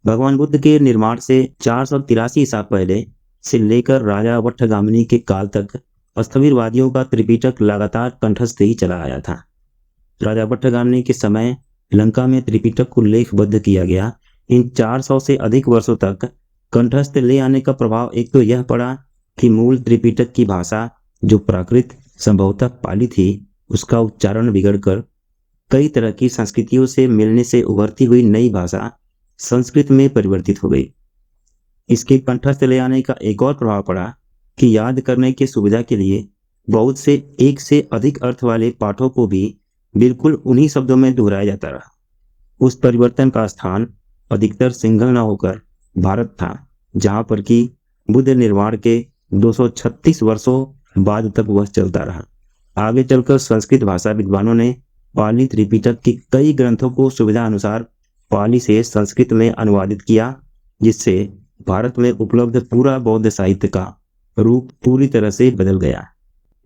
भगवान बुद्ध के निर्माण से 483 ईसा पहले से लेकर राजा वट्ठगामिनी के काल तक स्थविरवादियों का त्रिपिटक लगातार कंठस्थ ही चला आया था। राजा वट्ठगामिनी के समय लंका में त्रिपिटक को लेखबद्ध किया गया। इन 400 से अधिक वर्षों तक कंठस्थ ले आने का प्रभाव एक तो यह पड़ा कि मूल त्रिपिटक की भाषा जो प्राकृत संभवतः पाली थी, उसका उच्चारण बिगड़कर कई तरह की संस्कृतियों से मिलने से उभरती हुई नई भाषा संस्कृत में परिवर्तित हो गई। इसके कंठस्थ ले आने का एक और प्रभाव पड़ा कि याद करने की सुविधा के लिए बहुत से एक से अधिक अर्थ वाले पाठों को भी बिल्कुल उन्हीं शब्दों में दोहराया जाता रहा। उस परिवर्तन का स्थान अधिकतर सिंघल न होकर भारत था, जहां पर कि बुद्ध निर्माण के 236 वर्षों बाद तक वह चलता रहा। आगे चलकर संस्कृत भाषा विद्वानों ने पाली त्रिपिटक के कई ग्रंथों को सुविधा अनुसार पाली से संस्कृत में अनुवादित किया, जिससे भारत में उपलब्ध पूरा बौद्ध साहित्य का रूप पूरी तरह से बदल गया।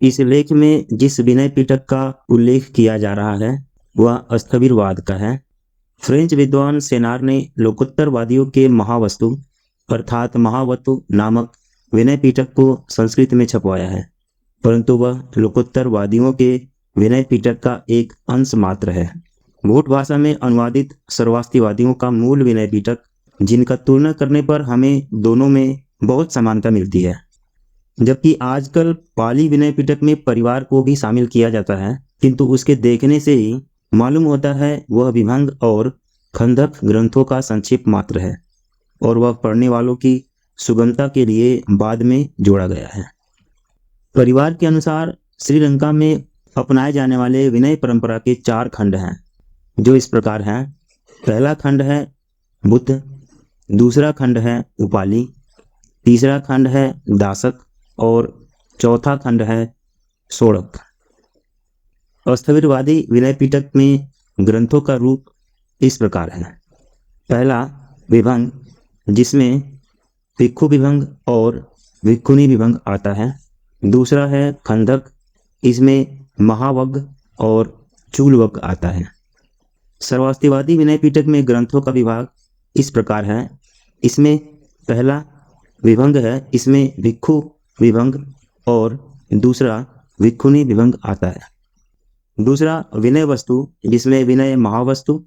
इस लेख में जिस विनय पिटक का उल्लेख किया जा रहा है वह स्थविरवाद का है। फ्रेंच विद्वान सेनार ने लोकोत्तरवादियों के महावस्तु अर्थात महावस्तु नामक विनय पिटक को संस्कृत में छपवाया है, परंतु वह लोकोत्तरवादियों के विनय पिटक का एक अंश मात्र है। भूट भाषा में अनुवादित सर्वास्तिवादियों का मूल विनय पिटक, जिनका तुलना करने पर हमें दोनों में बहुत समानता मिलती है, जबकि आजकल पाली विनय पिटक में परिवार को भी शामिल किया जाता है, किंतु उसके देखने से ही मालूम होता है वह विभंग और खंदक ग्रंथों का संक्षेप मात्र है और वह पढ़ने वालों की सुगमता के लिए बाद में जोड़ा गया है। परिवार के अनुसार श्रीलंका में अपनाए जाने वाले विनय परंपरा के 4 खंड हैं, जो इस प्रकार हैं। पहला खंड है बुद्ध, दूसरा खंड है उपाली, तीसरा खंड है दासक और चौथा खंड है सोड़क। स्थविरवादी विनय पिटक में ग्रंथों का रूप इस प्रकार है। पहला विभंग, जिसमें भिक्खु विभंग और भिक्खुनी विभंग आता है। दूसरा है खंदक, इसमें महावग और चूलवग आता है। सर्वास्तिवादी विनय पिटक में ग्रंथों का विभाग इस प्रकार है। इसमें पहला विभंग है, इसमें भिक्खु विभंग और दूसरा भिक्खुनी विभंग आता है। दूसरा विनय वस्तु, जिसमें विनय महावस्तु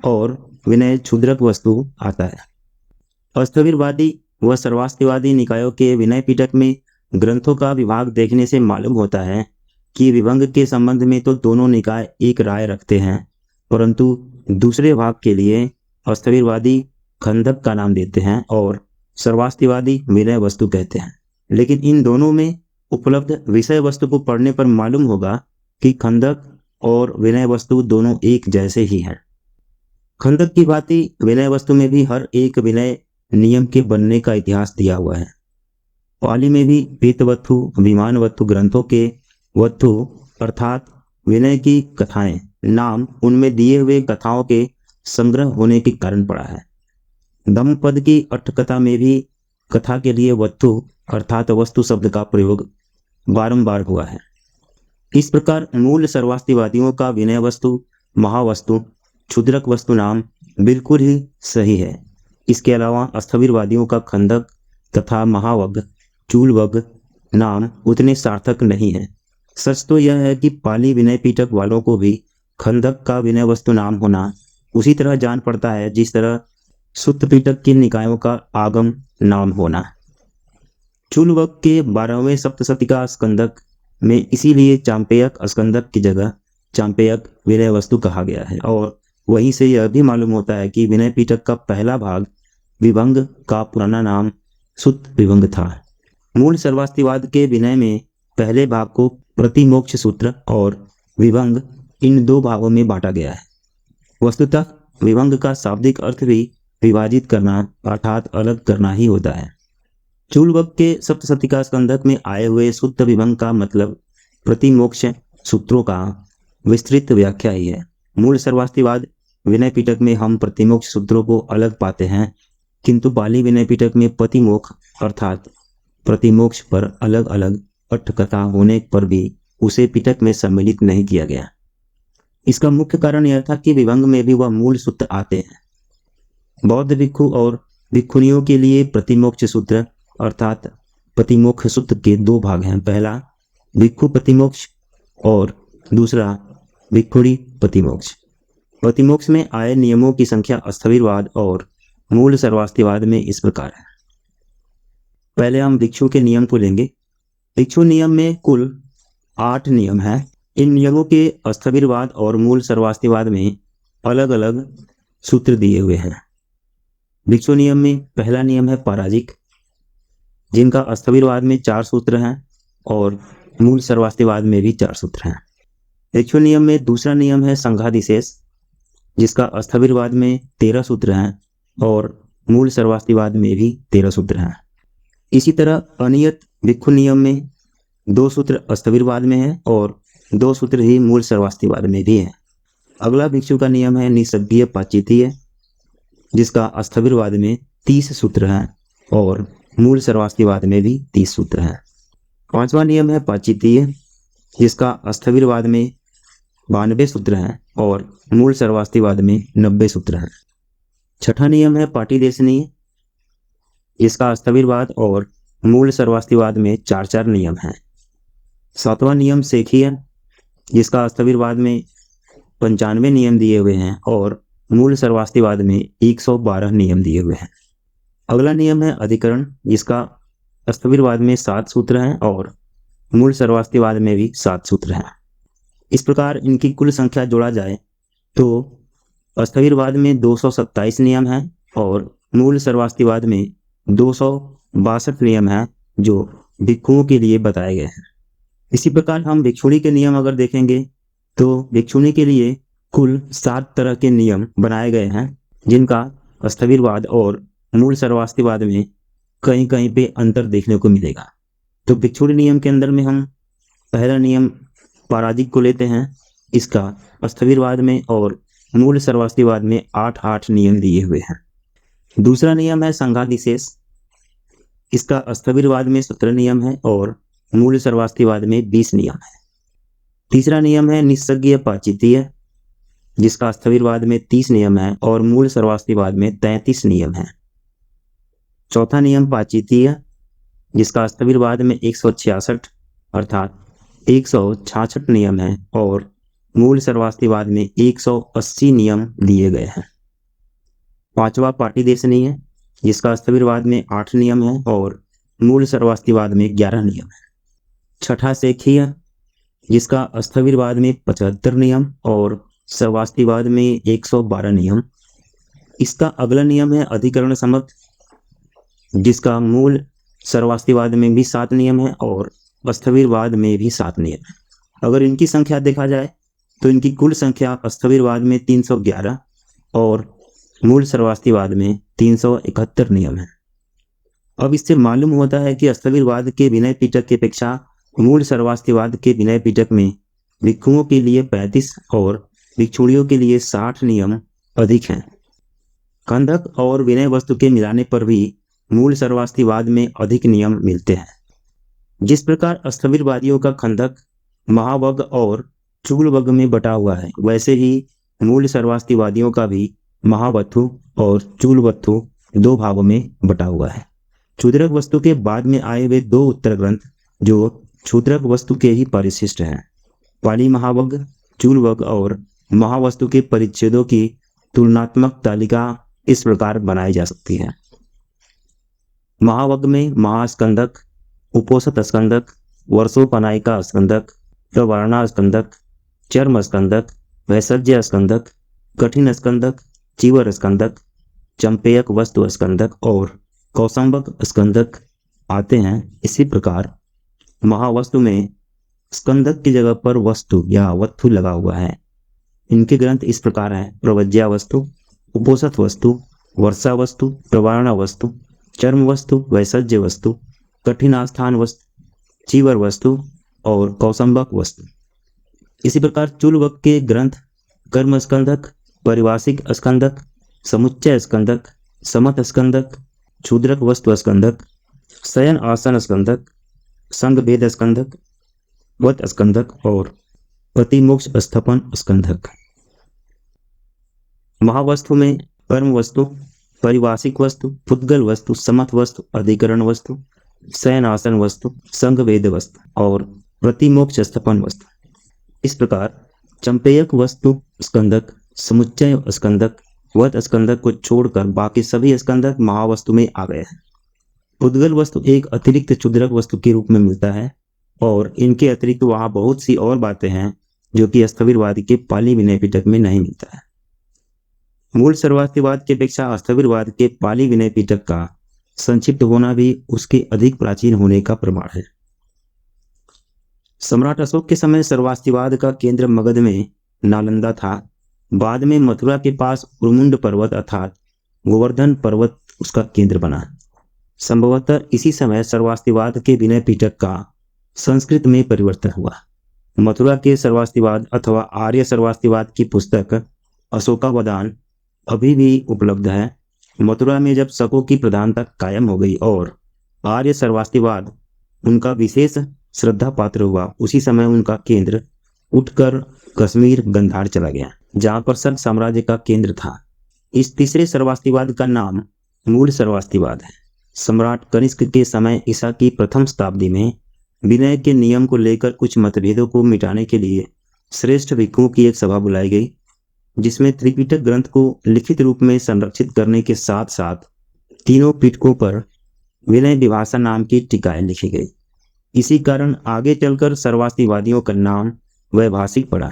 और विनय क्षुद्रक वस्तु आता है। स्थविरवादी व सर्वास्तिवादी निकायों के विनय पिटक में ग्रंथों का विभाग देखने से मालूम होता है कि विभंग के संबंध में तो दोनों निकाय एक राय रखते हैं, परंतु दूसरे भाग के लिए स्थविरवादी खंदक का नाम देते हैं और सर्वास्तिवादी विनय वस्तु कहते हैं। लेकिन इन दोनों में उपलब्ध विषय वस्तु को पढ़ने पर मालूम होगा कि खंदक और विनय वस्तु दोनों एक जैसे ही हैं। खंदक की भांति विनय वस्तु में भी हर एक विनय नियम के बनने का इतिहास दिया हुआ है। पाली में भी पीतवत्थु विमानवत्थु ग्रंथों के वत्थु अर्थात विनय की कथाएं नाम उनमें दिए हुए कथाओं के संग्रह होने के कारण पड़ा है। धम्मपद की अट्ठकथा में भी कथा के लिए वत्थु अर्थात वस्तु शब्द का प्रयोग बारंबार हुआ है। इस प्रकार मूल सर्वास्तिवादियों का विनय वस्तु महावस्तु क्षुद्रक वस्तु नाम बिल्कुल ही सही है। इसके अलावा स्थविरवादियों का खंदक तथा महावग चूलवग नाम उतने सार्थक नहीं है। सच तो यह है कि पाली विनय पिटक वालों को भी खंदक का विनय वस्तु नाम होना उसी तरह जान पड़ता है जिस तरह सुत्त पिटक की निकायों का आगम नाम होना। चूलवग के 12वें सप्तशती स्कंदक में इसीलिए चांपेयक स्कंदक की जगह चांपेयक विनय वस्तु कहा गया है और वहीं से यह भी मालूम होता है कि विनय पिटक का पहला भाग विभंग का पुराना नाम सुत्त विभंग था। मूल सर्वास्तिवाद के विनय में पहले भाग को प्रतिमोक्ष सूत्र और विभंग इन 2 भागों में बांटा गया है। वस्तुतः विभंग का शाब्दिक अर्थ भी विभाजित करना अर्थात अलग करना ही होता है। चूलवग के सप्तशती स्कंदक में आए हुए शुद्ध विभंग का मतलब प्रतिमोक्ष सूत्रों का विस्तृत व्याख्या ही है। मूल सर्वास्तिवाद विनय पिटक में हम प्रतिमोक्ष सूत्रों को अलग पाते हैं, किंतु पाली विनय पिटक में प्रतिमोक्ष अर्थात प्रतिमोक्ष पर अलग अलग अट्ठकथा होने पर भी उसे पिटक में सम्मिलित नहीं किया गया। इसका मुख्य कारण यह था कि विभंग में भी वह मूल सूत्र आते हैं। बौद्ध भिक्षु और भिक्षुनियों के लिए प्रतिमोक्ष सूत्र अर्थात प्रतिमोक्ष सूत्र के दो भाग हैं। पहला भिक्षु प्रतिमोक्ष और दूसरा भिक्षुणी प्रतिमोक्ष। प्रतिमोक्ष में आए नियमों की संख्या स्थविरवाद और मूल सर्वास्तिवाद में इस प्रकार है। पहले हम भिक्षु के नियम को लेंगे। भिक्षु नियम में कुल 8 नियम हैं। इन नियमों के स्थविरवाद और मूल सर्वास्तिवाद में अलग अलग सूत्र दिए हुए हैं। भिक्षु नियम में पहला नियम है पराजिक, जिनका स्थविरवाद में 4 सूत्र हैं और मूल सर्वास्तिवाद में भी 4 सूत्र हैं। भिक्षु नियम में दूसरा नियम है संघादिशेष, जिसका स्थविरवाद में 13 सूत्र हैं और मूल सर्वास्तिवाद में भी 13 सूत्र हैं। इसी तरह अनियत भिक्षु नियम में 2 सूत्र स्थविरवाद में हैं और 2 सूत्र ही मूल सर्वास्तिवाद में भी हैं। अगला भिक्षु का नियम है निसर्गीय पाचितीय, जिसका स्थविरवाद में 30 सूत्र हैं और मूल सर्वास्तिवाद में भी 30 सूत्र हैं। 5वां नियम है पाचितीय, जिसका स्थविरवाद में 92 सूत्र हैं और मूल सर्वास्तिवाद में 90 सूत्र हैं। 6ठा नियम है पाटीदेशनीय, जिसका स्थविरवाद और मूल सर्वास्तिवाद में 4-4 नियम हैं। 7वां नियम सेखीय, जिसका स्थविरवाद में 95 नियम दिए हुए हैं और मूल सर्वास्तिवाद में 112 नियम दिए हुए हैं। अगला नियम है अधिकरण, जिसका स्थविरवाद में 7 सूत्र हैं और मूल सर्वास्तिवाद में भी 7 सूत्र हैं। इस प्रकार इनकी कुल संख्या जोड़ा जाए तो स्थविरवाद में 227 नियम हैं और मूल सर्वास्तिवाद में 262 नियम हैं जो भिक्षुओं के लिए बताए गए हैं। इसी प्रकार हम भिक्षुणी के नियम अगर देखेंगे तो भिक्षुणी के लिए कुल 7 तरह के नियम बनाए गए हैं, जिनका स्थविरवाद और मूल सर्वास्तिवाद में कहीं कहीं पे अंतर देखने को मिलेगा। तो भिक्षुणी नियम के अंदर में हम पहला नियम पराजिक को लेते हैं। इसका स्थविरवाद में और मूल सर्वास्तिवाद में 8-8 नियम दिए हुए हैं। दूसरा नियम है संघादिशेष, इसका स्थविरवाद में 17 नियम है और मूल सर्वास्तिवाद में 20 नियम है। तीसरा नियम है निसर्गीय पाचितीय, जिसका स्थविरवाद में 30 नियम है और मूल सर्वास्तिवाद में 33 नियम है। चौथा नियम पाचितीय, जिसका स्थविरवाद में 166 अर्थात 166 नियम है और मूल सर्वास्तिवाद में 180 नियम दिए गए हैं। 5वां पाटीदेशनीय, जिसका स्थविरवाद में 8 नियम है और मूल सर्वास्तिवाद में 11 नियम है। 6ठा सेखीय, जिसका स्थविरवाद में 75 नियम और सर्वास्तिवाद में 112 नियम। इसका अगला नियम है अधिकरण समर्थ, जिसका मूल सर्वास्तिवाद में भी 7 नियम है और स्थविरवाद में भी 7 नियम है। अगर इनकी संख्या देखा जाए तो इनकी कुल संख्या स्थविरवाद में 311 और मूल सर्वास्तिवाद में 371 नियम है। अब इससे मालूम होता है कि स्थविरवाद के विनय पिटक की अपेक्षा मूल सर्वास्तिवाद के विनय पिटक में भिक्षुओं के लिए 35 और भिक्षुणियों के लिए 60 नियम अधिक हैं। खंडक और विनय वस्तु के मिलाने पर भी मूल सर्वास्तिवाद में अधिक नियम मिलते हैं। जिस प्रकार स्थविरवादियों का खंडक महावग और चूलवग में बटा हुआ है, वैसे ही मूल सर्वास्तिवादियों का भी महावत्थु और चूलवत्थु 2 भागों में बटा हुआ है। क्षुद्रक वस्तु के बाद में आए हुए 2 उत्तर ग्रंथ जो क्षुद्रक वस्तु के ही परिशिष्ट हैं, पाली महावग, चूलवग और महावस्तु के परिच्छेदों की तुलनात्मक तालिका इस प्रकार बनाई जा सकती है। महावग में महास्कंदक, उपोषित स्कंदक, वर्षोपनायिका स्कंदक, प्रवर्णा स्कंदक, चर्म स्कंदक, वैसज्य स्कंदक, कठिन स्कंदक, चीवर स्कंदक, चंपेयक वस्तु स्कंदक और कौसंबक स्कंदक आते हैं। इसी प्रकार महावस्तु में स्कंदक की जगह पर वस्तु या वत्थु लगा हुआ है। इनके ग्रंथ इस प्रकार हैं: प्रवज्या वस्तु, उपोषित वस्तु, वर्षा वस्तु, प्रवारणा वस्तु, चर्म वस्तु, वैसज्य वस्तु, कठिनास्थान वस्तु, चीवर वस्तु और कौसंबक वस्तु। इसी प्रकार चूलवक के ग्रंथ कर्म स्कंदक, परिवासिक स्कंदक, समुच्चय स्कंदक, समत स्कंदक, क्षुद्रक वस्तु स्कंदक, शयन आसन स्कंदक, संग भेद स्कंदक, वत स्कंदक और प्रतिमोक्ष स्थपन स्कंदक। महावस्तु में कर्म वस्तु, परिभाषिक वस्तु, पुद्गल वस्तु, समर्थ वस्तु, अधिकरण वस्तु, शयनासन वस्तु, संघवेद वस्तु और प्रतिमोक्ष स्थपन वस्तु। इस प्रकार चंपेयक वस्तु स्कंदक, समुच्चय स्कंदक, वत स्कंदक को छोड़कर बाकी सभी स्कंदक महावस्तु में आ गए हैं। पुद्गल वस्तु एक अतिरिक्त क्षुद्रक वस्तु के रूप में मिलता है और इनके अतिरिक्त वहां बहुत सी और बातें हैं जो कि स्थविरवाद के पाली विनय पिटक में नहीं मिलता है। मूल सर्वास्तिवाद की अपेक्षा स्थविरवाद के पाली विनय पिटक का संक्षिप्त होना भी उसके अधिक प्राचीन होने का प्रमाण है। सम्राट अशोक के समय सर्वास्तिवाद का केंद्र मगध में नालंदा था। बाद में मथुरा के पास उर्मुंड पर्वत अर्थात गोवर्धन पर्वत उसका केंद्र बना। संभवतः इसी समय सर्वास्तिवाद के विनय पिटक का संस्कृत में परिवर्तन हुआ। मथुरा के सर्वास्तिवाद अथवा आर्य सर्वास्तिवाद की पुस्तक अशोकावदान अभी भी उपलब्ध है। मथुरा में जब शकों की प्रधानता कायम हो गई और आर्य सर्वास्तिवाद उनका विशेष श्रद्धा पात्र हुआ, उसी समय उनका केंद्र उठकर कश्मीर गंधार चला गया, जहां पर शक साम्राज्य का केंद्र था। इस तीसरे सर्वास्तिवाद का नाम मूल सर्वास्तिवाद है। सम्राट कनिष्क के समय ईसा की प्रथम शताब्दी में विनय के नियम को लेकर कुछ मतभेदों को मिटाने के लिए श्रेष्ठ भिक्षुओं की एक सभा बुलाई गई, जिसमें त्रिपिटक ग्रंथ को लिखित रूप में संरक्षित करने के साथ साथ तीनों पिटकों पर विनय विभाषा नाम की टीकाएं लिखी गई। इसी कारण आगे चलकर सर्वास्तिवादियों का नाम वैभाषिक पड़ा।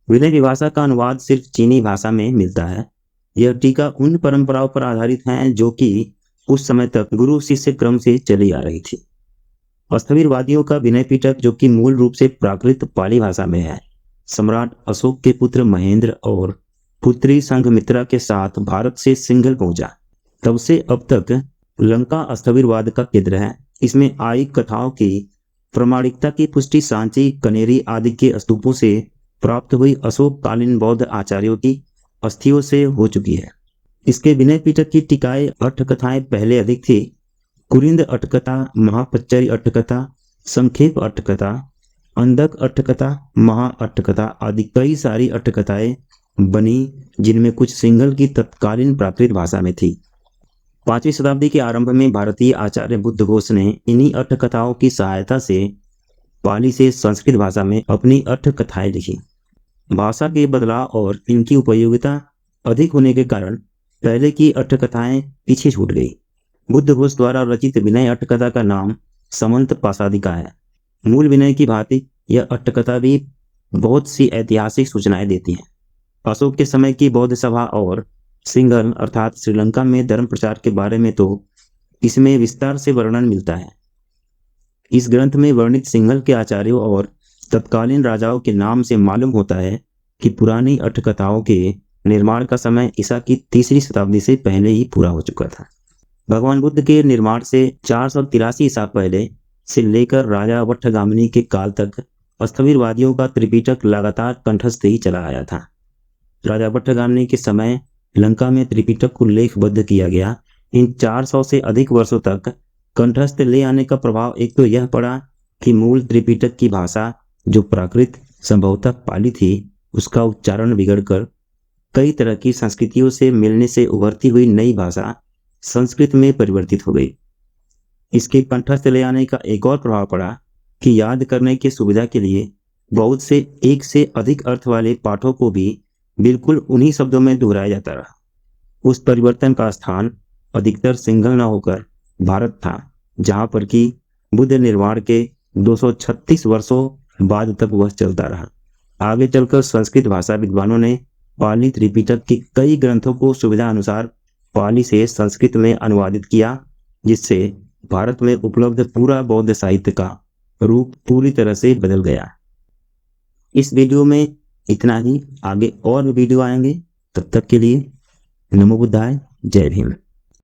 विनय विभाषा का अनुवाद सिर्फ चीनी भाषा में मिलता है। यह टीका उन परंपराओं पर आधारित है जो कि उस समय तक गुरु शिष्य क्रम से चली आ रही थी। स्थविरवादियों का विनय पिटक, जो कि मूल रूप से प्राकृत पाली भाषा में है, सम्राट अशोक के पुत्र महेंद्र और पुत्री संघमित्रा के साथ भारत से सिंघल पहुंचा। तब से अब तक लंका स्थविरवाद का केंद्र है। इसमें आई कथाओं की प्रामाणिकता की पुष्टि सांची, कनेरी आदि के स्तूपों से प्राप्त हुई अशोक कालीन बौद्ध आचार्यों की अस्थियों से हो चुकी है। इसके विनय पिटक की टीकाएं अट्ठकथाएं पहले अधिक थी। कुरिंद अट्ठकथा, महापच्चरी अट्ठकथा, संक्षेप अट्ठकथा, अंधक अट्ठकथा, महा अट्ठकथा आदि कई सारी अट्ठकथाएं बनी, जिनमें कुछ सिंघल की तत्कालीन प्राकृत भाषा में थी। 5वीं शताब्दी के आरंभ में भारतीय आचार्य बुद्धघोष ने इन्हीं अट्ठकथाओं की सहायता से पाली से संस्कृत भाषा में अपनी अट्ठकथाएं लिखी। भाषा के बदलाव और इनकी उपयोगिता अधिक होने के कारण पहले की अट्ठकथाएं पीछे छूट गई। बुद्धघोष द्वारा रचित विनय अट्ठकथा का नाम समंत पासादिका है। मूल विनय की भांति यह अट्ठकथा भी बहुत सी ऐतिहासिक सूचनाएं देती है। अशोक के समय की बौद्ध सभा और सिंघल अर्थात श्रीलंका में धर्म प्रचार के बारे में तो इसमें विस्तार से वर्णन मिलता है। इस ग्रंथ में वर्णित सिंघल के आचार्यों और तत्कालीन राजाओं के नाम से मालूम होता है कि पुरानी अट्ठकथाओं के निर्माण का समय ईसा की 3री शताब्दी से पहले ही पूरा हो चुका था। भगवान बुद्ध के निर्माण से 483 ईसा पहले से लेकर राजा वट्ठगामिनी के काल तक स्थविरवादियों का त्रिपिटक लगातार कंठस्थ ही चला आया था। राजा वट्ठगामिनी के समय लंका में त्रिपिटक को लेखबद्ध किया गया। इन 400 से अधिक वर्षों तक कंठस्थ ले आने का प्रभाव एक तो यह पड़ा कि मूल त्रिपिटक की भाषा जो प्राकृत संभवतः पाली थी, उसका उच्चारण बिगड़कर कई तरह की संस्कृतियों से मिलने से उभरती हुई नई भाषा संस्कृत में परिवर्तित हो गई। इसके कंठस्थ ले आने का एक और प्रभाव पड़ा कि याद करने की सुविधा के लिए बहुत से एक से अधिक अर्थ वाले पाठों को भी बिल्कुल उन्हीं शब्दों में दोहराया जाता रहा। उस परिवर्तन का स्थान अधिकतर सिंघल न होकर भारत था, जहां पर कि बुद्ध निर्माण के 236 वर्षों बाद तक वह चलता रहा। आगे चलकर संस्कृत भाषा विद्वानों ने पाली त्रिपिटक के कई ग्रंथों को सुविधा अनुसार पाली से संस्कृत में अनुवादित किया, जिससे भारत में उपलब्ध पूरा बौद्ध साहित्य का रूप पूरी तरह से बदल गया। इस वीडियो में इतना ही। आगे और वीडियो आएंगे। तब तक के लिए नमो बुद्धाय, जय भीम।